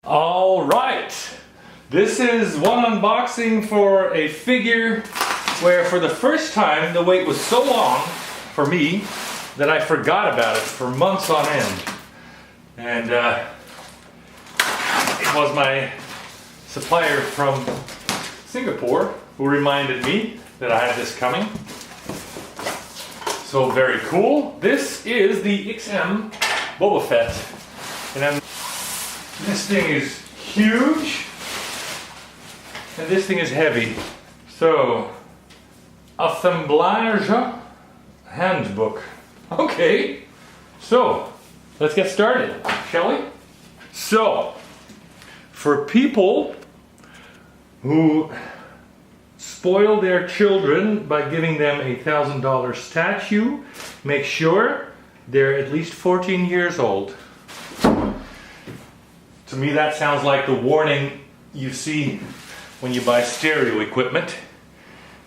All right, this is one unboxing for a figure where for the first time the wait was so long for me that I forgot about it for months on end. And it was my supplier from Singapore who reminded me that I had this coming. So very cool. This is the XM Boba Fett. And then this thing is huge, and this thing is heavy. So, assemblage handbook. Okay, so let's get started, shall we? So, for people who spoil their children by giving them a $1,000 statue, make sure they're at least 14 years old. To me, that sounds like the warning you see when you buy stereo equipment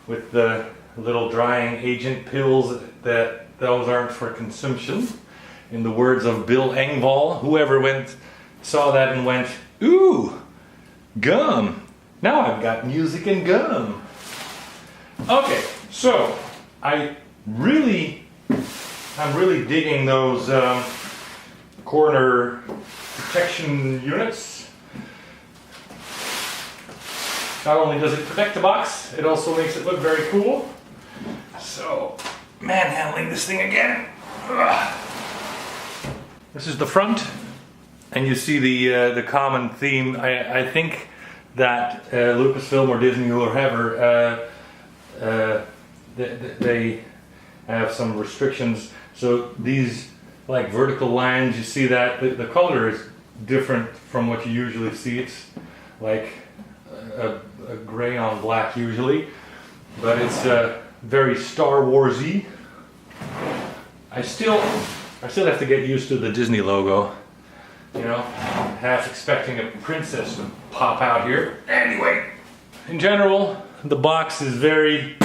with the little drying agent pills that those aren't for consumption. In the words of Bill Engvall, whoever saw that and went, "Ooh, gum. Now I've got music and gum." Okay, so I'm really digging those corner protection units. Not only does it protect the box, it also makes it look very cool. So, manhandling this thing again. Ugh. This is the front, and you see the common theme. I think that Lucasfilm or Disney or whoever, they have some restrictions. So these like vertical lines, you see that the color is different from what you usually see. It's like a gray on black usually, but it's very Star Wars-y. I still have to get used to the Disney logo, you know, half expecting a princess to pop out here. Anyway, in general, the box is very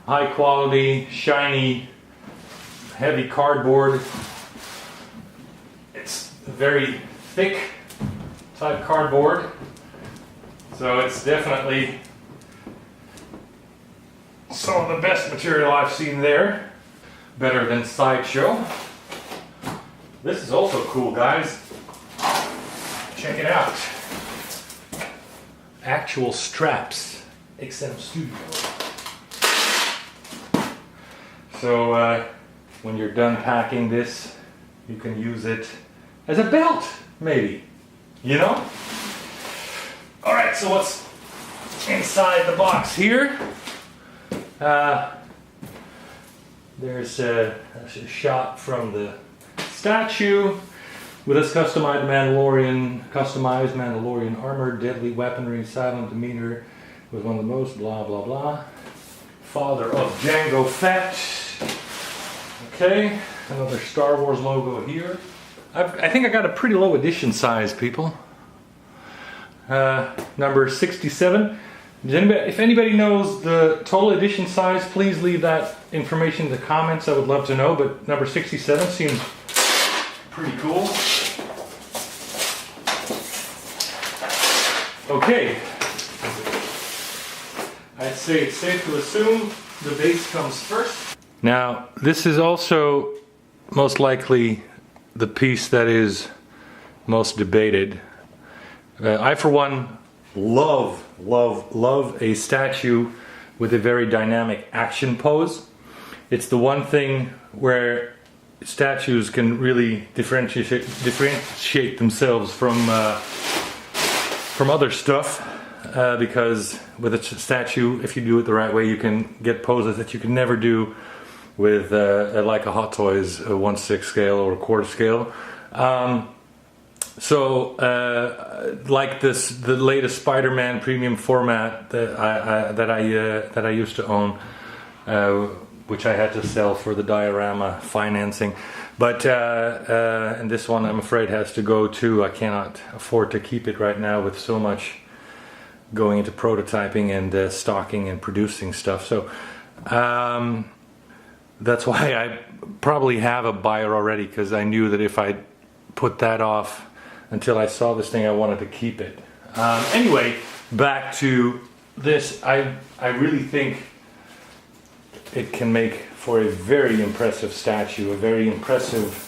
high quality, shiny, heavy cardboard. It's very thick type cardboard, so it's definitely some of the best material I've seen there. Better than Sideshow. This is also cool, guys. Check it out. Actual straps, XM Studios. So when you're done packing this, you can use it as a belt, maybe, you know? All right, so what's inside the box here? There's a shot from the statue with this customized Mandalorian armor, deadly weaponry, silent demeanor, was one of the most blah blah blah. Father of Jango Fett. Okay, another Star Wars logo here. I think I got a pretty low edition size, people. Number 67. If anybody knows the total edition size, please leave that information in the comments. I would love to know, but number 67 seems pretty cool. Okay. I'd say it's safe to assume the base comes first. Now, this is also most likely the piece that is most debated. I, for one, love a statue with a very dynamic action pose. It's the one thing where statues can really differentiate themselves from other stuff, because with a statue, if you do it the right way, you can get poses that you can never do with like a Hot Toys 1/6 scale or a quarter scale. Like the latest Spider-Man premium format that I used to own, which I had to sell for the diorama financing. But and this one, I'm afraid, has to go too. I cannot afford to keep it right now with so much going into prototyping and stocking and producing stuff. So that's why I probably have a buyer already, because I knew that if I put that off, until I saw this thing, I wanted to keep it. Anyway, back to this. I really think it can make for a very impressive statue, a very impressive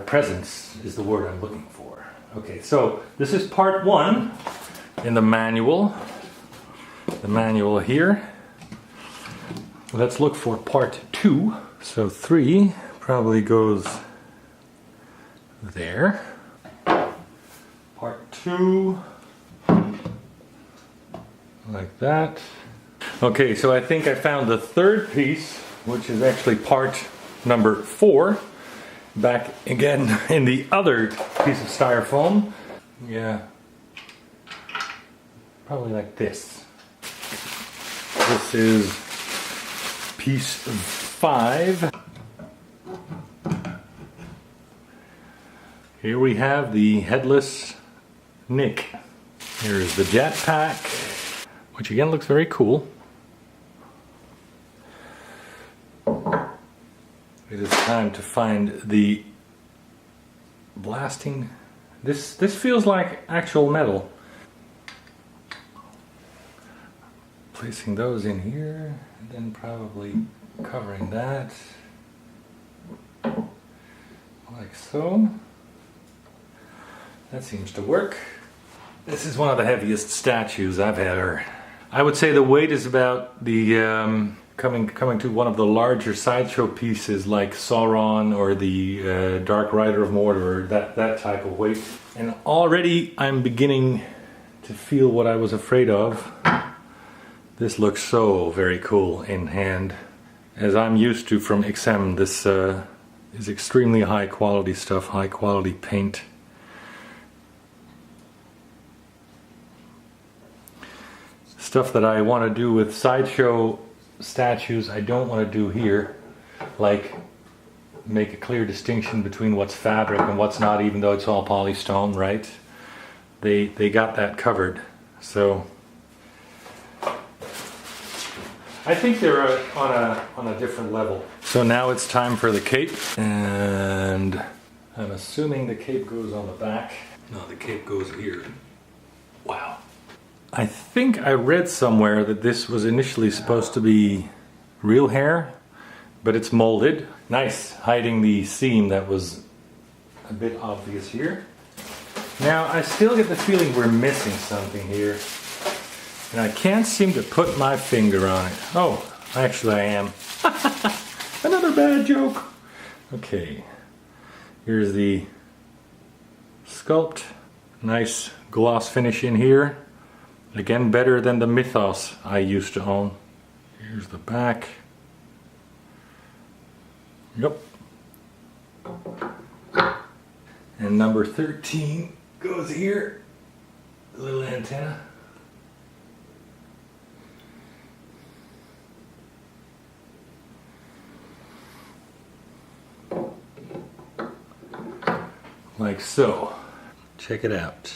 presence is the word I'm looking for. Okay, so this is part 1 in the manual. The manual here. Let's look for part 2. So 3 probably goes there. Part 2, like that. Okay, so I think I found the third piece, which is actually part number 4, back again in the other piece of styrofoam. Yeah, probably like this. This is piece 5. Here we have the headless Nick. Here's the jetpack, which again looks very cool. It is time to find the blasting. This feels like actual metal. Placing those in here, and then probably covering that like so. That seems to work. This is one of the heaviest statues I've ever. I would say the weight is about the coming to one of the larger Sideshow pieces like Sauron or the Dark Rider of Mordor, that type of weight. And already I'm beginning to feel what I was afraid of. This looks so very cool in hand. As I'm used to from XM, this is extremely high quality stuff, high quality paint. Stuff that I want to do with Sideshow statues I don't want to do here, like make a clear distinction between what's fabric and what's not, even though it's all polystone, right? They got that covered. So I think they're on a different level. So now it's time for the cape, and I'm assuming the cape goes on the back. No, the cape goes here. Wow. I think I read somewhere that this was initially supposed to be real hair, but it's molded. Nice, hiding the seam that was a bit obvious here. Now, I still get the feeling we're missing something here, and I can't seem to put my finger on it. Oh, actually I am. Another bad joke. Okay, here's the sculpt. Nice gloss finish in here. Again, better than the Mythos I used to own. Here's the back. Yep. And number 13 goes here. The little antenna. Like so. Check it out.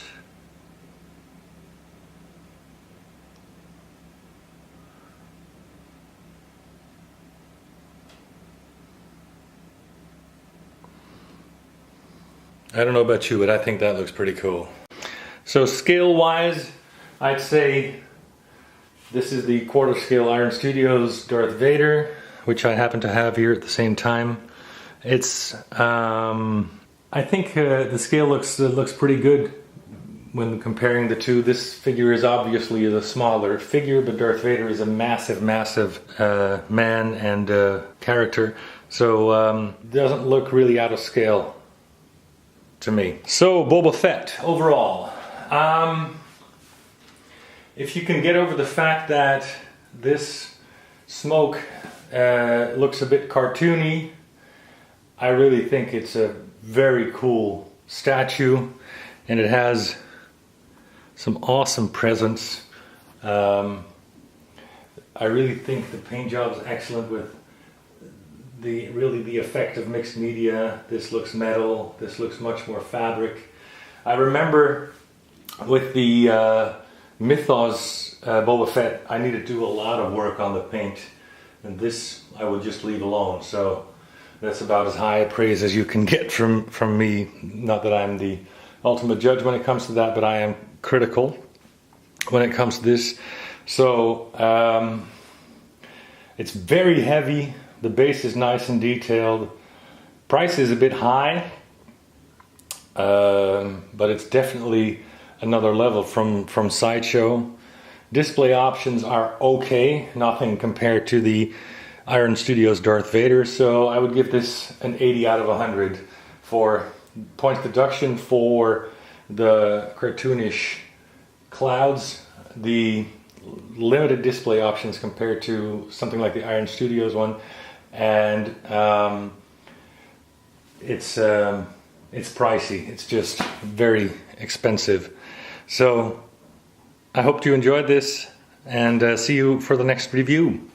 I don't know about you, but I think that looks pretty cool. So scale-wise, I'd say this is the quarter scale Iron Studios Darth Vader, which I happen to have here at the same time. It's, I think the scale looks pretty good when comparing the two. This figure is obviously the smaller figure, but Darth Vader is a massive, massive man and character. So doesn't look really out of scale to me. So Boba Fett overall, if you can get over the fact that this smoke looks a bit cartoony, I really think it's a very cool statue, and it has some awesome presence. I really think the paint job is excellent with the effect of mixed media. This looks metal, this looks much more fabric. I remember with the Mythos Boba Fett, I needed to do a lot of work on the paint, and this I would just leave alone. So That's about as high a praise as you can get from me. Not that I'm the ultimate judge when it comes to that, but I am critical when it comes to this. So it's very heavy. The bass is nice and detailed. Price is a bit high, but it's definitely another level from Sideshow. Display options are okay, nothing compared to the Iron Studios Darth Vader, so I would give this an 80 out of 100 for points deduction for the cartoonish clouds, the limited display options compared to something like the Iron Studios one, and it's pricey. It's just very expensive. So I hope you enjoyed this, and see you for the next review.